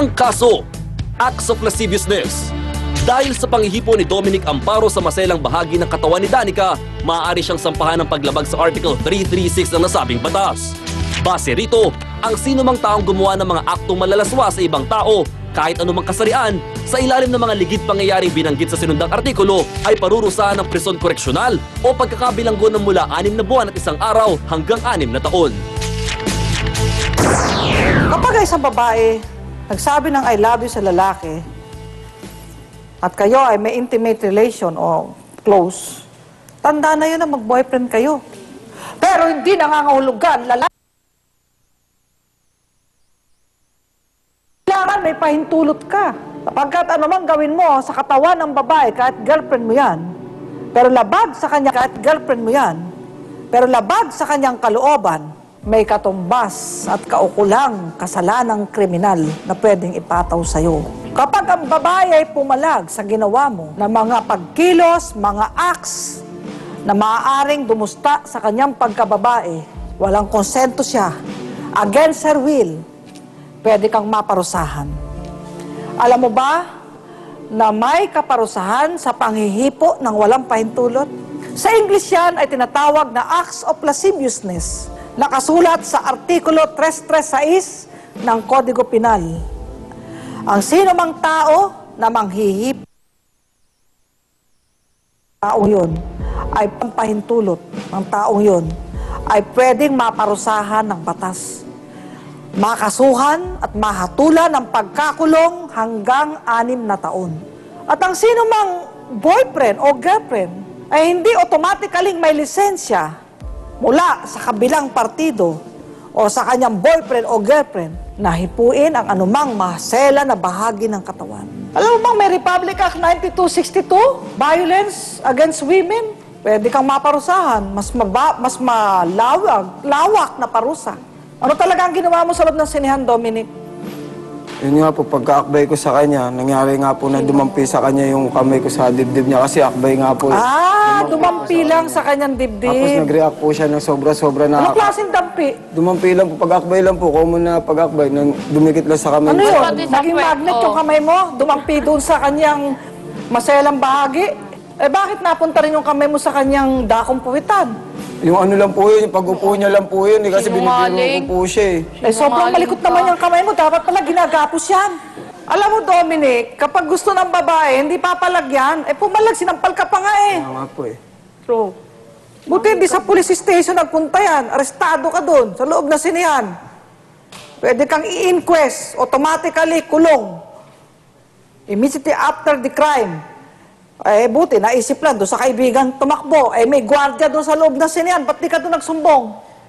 Ang kaso, acts of lasciviousness. Dahil sa panghihipo ni Dominic Amparo sa maselang bahagi ng katawan ni Danica, maaari siyang sampahan ng paglabag sa Article 336 ng nasabing batas. Base rito, ang sinumang taong gumawa ng mga aktong malalaswa sa ibang tao, kahit anumang kasarian, sa ilalim ng mga ligid pangyayaring binanggit sa sinundang artikulo, ay parurusahan ng prison koreksyonal o pagkakabilanggo ng mula 6 na buwan at 1 araw hanggang 6 na taon. Kapag ay isang babae, nagsabi ng I love you sa lalaki, at kayo ay may intimate relation o close, tanda na yun na mag-boyfriend kayo. Pero hindi nangangahulugan, lalaki. Kailangan may pahintulot ka. Sapagkat anumang gawin mo sa katawan ng babae, kahit girlfriend mo yan, pero labag sa kanya, kahit girlfriend mo yan, pero labag sa kanyang kalooban, may katumbas at kaukulang kasalanang kriminal na pwedeng ipataw sa'yo. Kapag ang babae ay pumalag sa ginawa mo na mga pagkilos, mga acts na maaaring dumusta sa kanyang pagkababae, walang konsento siya, against her will, pwede kang maparusahan. Alam mo ba na may kaparusahan sa panghihipo ng walang pahintulot? Sa English yan ay tinatawag na acts of lasciviousness, nakasulat sa Artikulo 336 ng Kodigo Penal. Ang sino mang tao na manghihipo taong yun ay pampahintulot ng taong yun ay pwedeng maparusahan ng batas, makasuhan at mahatulan ng pagkakulong hanggang 6 na taon. At ang sino mang boyfriend o girlfriend ay hindi automatically may lisensya mula sa kabilang partido o sa kanyang boyfriend o girlfriend na hipuin ang anumang masela na bahagi ng katawan. Alam mo bang may Republic Act 9262, Violence Against Women? Pwede kang maparusahan, mas lawak na parusa. Ano talaga ang ginawa mo sa loob ng sinihan, Dominic? Yun nga po, pagka-akbay ko sa kanya, nangyari nga po na dumampi sa kanya yung kamay ko sa dibdib niya kasi akbay nga po. Dumampi lang sa kanyang dibdib. Tapos nag-react po siya ng sobra-sobra na... Anong klaseng dampi? Dumampi lang po, pag-akbay lang po, common na pag-akbay, dumikit lang sa kamay. Ano yun? Naging magnet yung kamay mo? Dumampi doon sa kanyang maselang bahagi? Eh bakit napunta rin yung kamay mo sa kanyang dakong puwitan? Yung ano lang po yun, yung pag-upo niya lang po yun, kasi binibiro ko po siya eh. Sobrang malikot naman yung kamay mo, dapat pala ginagapos yan. Alam mo, Dominic, kapag gusto ng babae, hindi papalagyan, pumalag, sinampal ka pa nga eh. Kaya nga po eh. True. Buti hindi sa police station nagpunta yan, arestado ka doon, sa loob na sinihan. Pwede kang i-inquest, automatically kulong. Immediately after the crime. Buti, naisip lang doon sa kaibigan tumakbo. May gwardiya doon sa loob ng sinihan. Ba't di ka doon nagsumbong?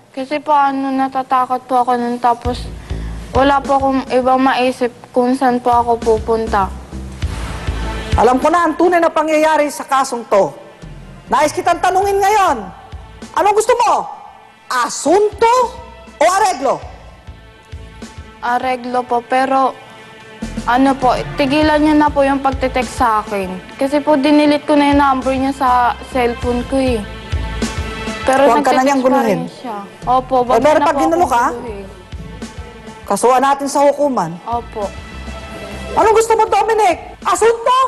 Kasi paano natatakot po ako nun tapos wala po akong ibang maisip kung saan po ako pupunta. Alam ko na ang tunay na pangyayari sa kasong to. Nais kitang tanungin ngayon. Anong gusto mo? Asunto o areglo? Areglo po, pero ano po, tigilan niya na po yung pagtitext sa akin. Kasi po dinilit ko na yung number niya sa cellphone ko eh. Pero huwag ka na niyang guluhin. Siya. Opo, wag pero na pag po ginulo ka, guluhin. kasuhan natin sa hukuman. Opo. Anong gusto mo, Dominic? Asunto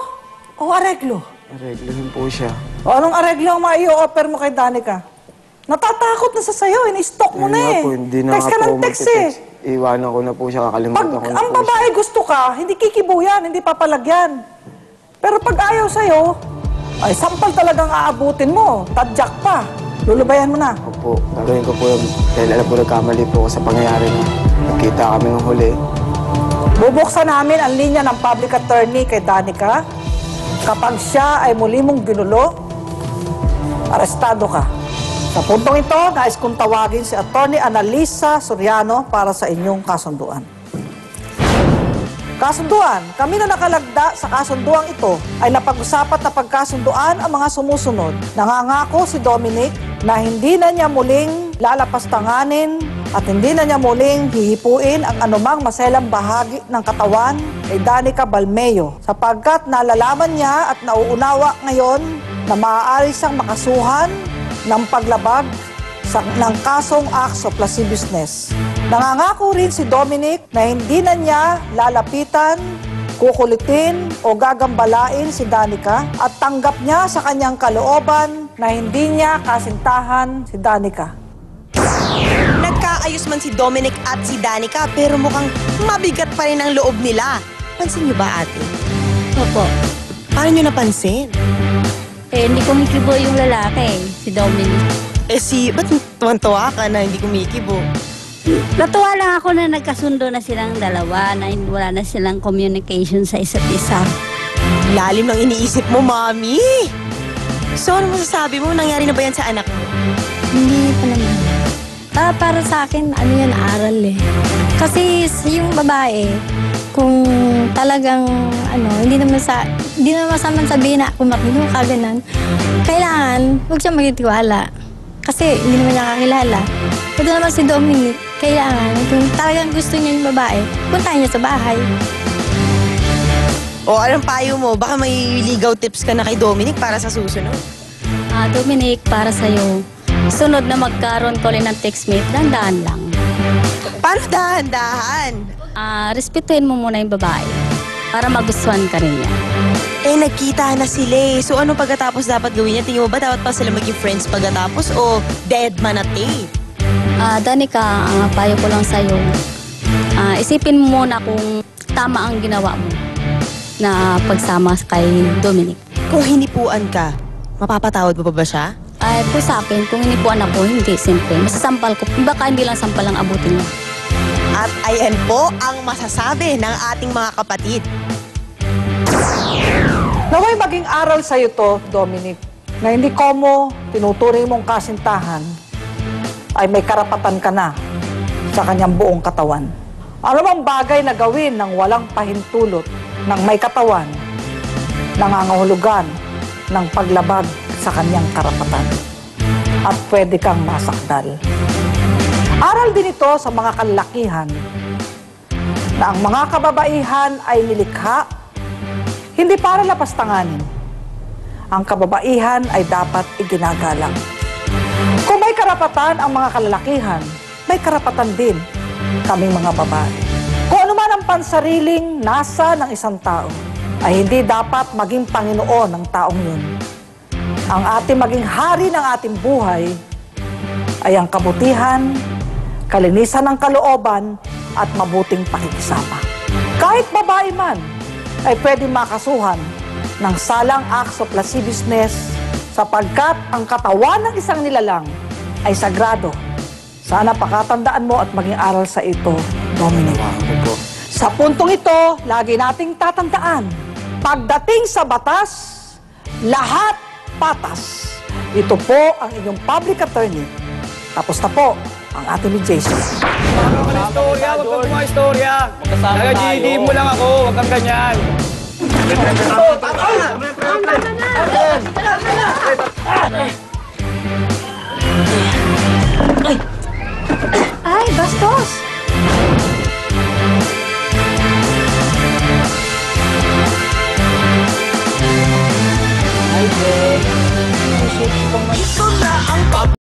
o areglo? Areglohin po siya. O anong areglo ang mai-offer mo kay Danica? Natatakot na sa sayo, in-stalk mo Yun na nga eh. po, hindi na Text nga ka po ng text eh. Iwanan ko na po siya, kakalimutan ko na Ang po babae gusto ka, hindi kikibuyan, hindi papalagyan. Pero pag ayaw sa'yo, ay sampal talagang aabutin mo. Tadyak pa. Lulubayan mo na. Opo, gagawin ko po yun. Dahil alam po nagkamali po ako sa pangyayari na nagkita kami ng huli. Bubuksan namin ang linya ng public attorney kay Danica. Kapag siya ay muli mong ginulo, arestado ka. Sa puntong ito, nais kong tawagin si Atty. Analisa Soriano para sa inyong kasunduan. Kasunduan, kami na nakalagda sa kasunduang ito ay napag-usapat na pagkasunduan ang mga sumusunod. Nangangako si Dominic na hindi na niya muling lalapastanganin at hindi na niya muling hihipuin ang anumang maselang bahagi ng katawan kay Danica Balmeo sapagkat nalalaman niya at nauunawa ngayon na maaari siyang makasuhan ng paglabag ng kasong acts of lasciviousness. Nangangako rin si Dominic na hindi na niya lalapitan, kukulitin o gagambalain si Danica at tanggap niya sa kanyang kalooban na hindi niya kasintahan si Danica. Nagkaayos man si Dominic at si Danica pero mukhang mabigat pa rin ang loob nila. Pansin niyo ba, ate? Opo. Paano niyo napansin? Hindi kumikibo yung lalaki, si Dominic. Ba't tuwan-tuwa ka na hindi kumikibo? Natuwa lang ako na nagkasundo na silang dalawa, na wala na silang communication sa isa't isa. Lalim ng iniisip mo, Mami. So, ano masasabi mo? Nangyari na ba yan sa anak mo? Hindi pa naman. Para sa akin, ano yan, aral eh. Kasi yung babae, kung talagang, hindi naman masamang sabihin na kung makino ka, ganun, kailangan, huwag siya magtitiwala. Kasi hindi naman niya kakilala. Ito naman si Dominic, kailangan, kung talagang gusto niya yung babae, puntahan niya sa bahay. O, anong payo mo? Baka may ligaw tips ka na kay Dominic para sa susunod. Dominic, para sa'yo, sunod na magkaroon ko rin ng textmate, dahan-dahan lang. Paano dahan-dahan? Respetuhin mo muna yung babae para magustuhan ka rin niya. Nagkita na sila eh. So, ano pagkatapos dapat gawin niya? Tingin mo ba dapat pa sila maging friends pagkatapos o dead man at tape? Danica, ang payo ko lang sa'yo, isipin mo muna kung tama ang ginawa mo na pagsama kay Dominic. Kung hinipuan ka, mapapatawad mo pa ba siya? Po sa akin, kung inipuan ako, hindi, siyempre. Masasampal ko. Baka hindi lang sampal ang abutin niya. At ayan po ang masasabi ng ating mga kapatid. Naway maging aral sa iyo to, Dominic, na hindi ko mo tinuturing mong kasintahan ay may karapatan ka na sa kanyang buong katawan. Ano bang bagay na gawin ng walang pahintulot ng may katawan, nangangahulugan ng paglabag sa kanyang karapatan at pwede kang masakdal. Aral din ito sa mga kalalakihan na ang mga kababaihan ay nilikha hindi para lapastanganin. Ang kababaihan ay dapat iginagalang. Kung may karapatan ang mga kalalakihan, may karapatan din kaming mga babae. Kung ano man ang pansariling nasa ng isang tao, ay hindi dapat maging Panginoon ng taong yun. Ang ating maging hari ng ating buhay ay ang kabutihan, kalinisan ng kalooban at mabuting pakikisama. Kahit babae man, ay pwede makasuhan ng salang acts of lasciviousness sapagkat ang katawan ng isang nilalang ay sagrado. Sana pakatandaan mo at maging aral sa ito, Dominic. Sa puntong ito, lagi nating tatandaan, pagdating sa batas, lahat patas. Ito po ang inyong public attorney. Tapos na po ang ating mediation. Istorya, wag kang mga istorya. Nag-GD mo lang ako, wag kang ganyan. Ay, Bastos!